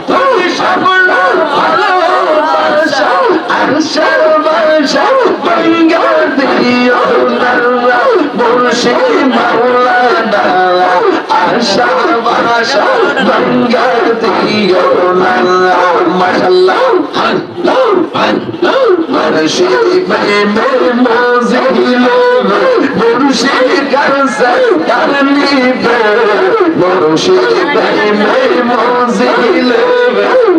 তুমি সকল ভালোবাসা আশার বাসা ভাঙ্গা দিও না মুর্শিদ মাওলানা আশার বাসা ভাঙ্গা দিও না মাশাআল্লাহ আল্লাহ আল্লাহ মুর্শিদ প্রেমে মজিল মুর্শিদ কারসা কারনিবে মুর্শিদ প্রেমে মজিল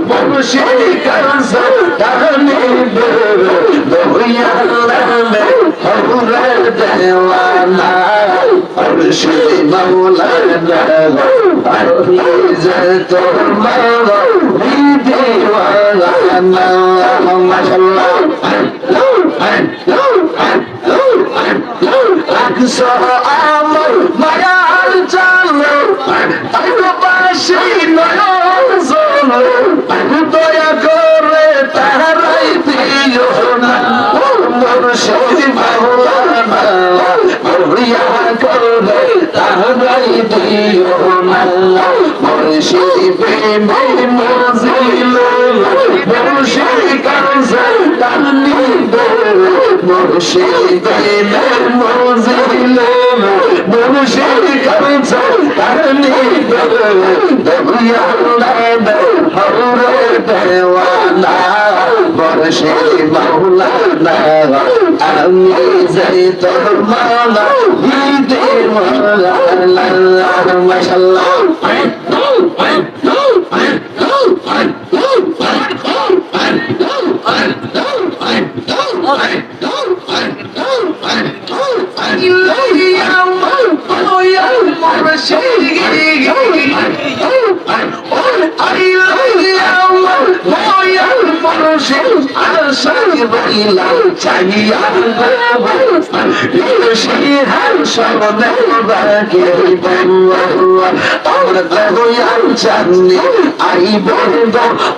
মুর্শিদ কারসা কারনিবে দয়াল মে হরে দেওয়ানা মুর্শিদ মাওলানা আরজে তোর মাওলা দিওয়ানা মাশাআল্লাহ আকসা আমার মায়ার চালো তাইতো পাশে নয়ন জলো দয়া করে তাহারাই দিও না মুর্শিদ মাওলানা দয়া করে তাহারাই দিও না মুর্শিদ প্রেমে মজিল মুর্শিদ কারসা কারনিবে মুর্শিদ প্রেমে মজিল মুর্শিদ কারসা কারনিবে দয়াল হরে দেওয়ানা মুর্শিদ মাওলানা আমি যাই তোর মাওলা দিওয়ানা মাশাআল্লাহ চাহিয়া আমার দয়াল চান্নি আইব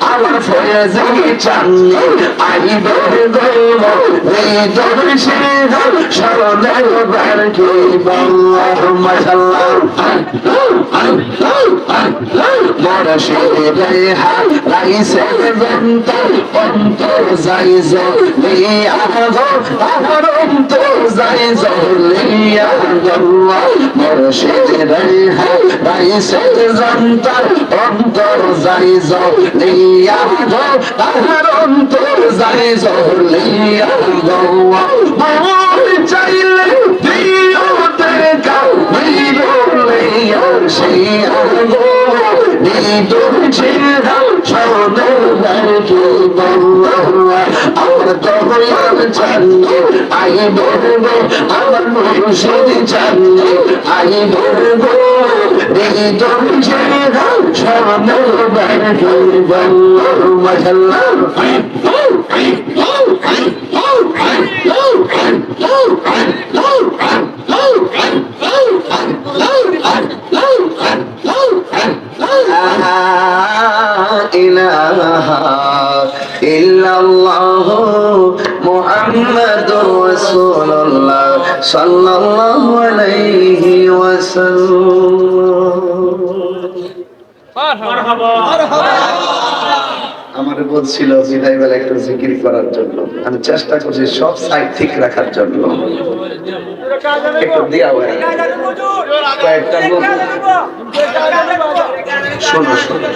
আমার ফয়েজি চান্নি আইব এই দর্শে শরণে বারকিব মাশাআল্লাহ মুর্শিদ রাইসে বন্তর অন্তর যাইজ লিয়া গো আমার অন্তর যাইজ লিয়া গো মুর্শিদ রাইসে বন্তর অন্তর যাইজ লিয়া গো আমার অন্তর যাইজ লিয়া গো মন চাইলে দিও দেখা দিও লিয়া শিয়া গো দিদুর ছিড়া শোনে বারকিব আমার দয়াল চান্নি আইব আমার মুর্শিদ চান্নি আইব দিদুর ছিড়া শোনে বারকিব মাশাআল্লাহ ইলাহা ইল্লাল্লাহ মুহাম্মাদুর রাসূলুল্লাহ সাল্লাল্লাহু আলাইহি ওয়াসাল্লাম মারহাবা মারহাবা আমারে বলছিল বিদায় বেলা একটু জিকির করার জন্য আমি চেষ্টা করছি সব সাইড ঠিক রাখার জন্য একটু দিয়া হয় কয়েকটা লোক শোনো শোনো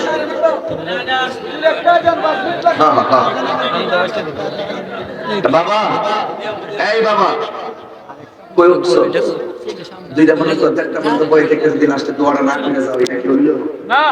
বাবা এই বাবা কই উঠছো দুইটা মনে করতে একটা বই থেকে দিন আসতে দোয়াটা না করে যাও এটা কি হইলো না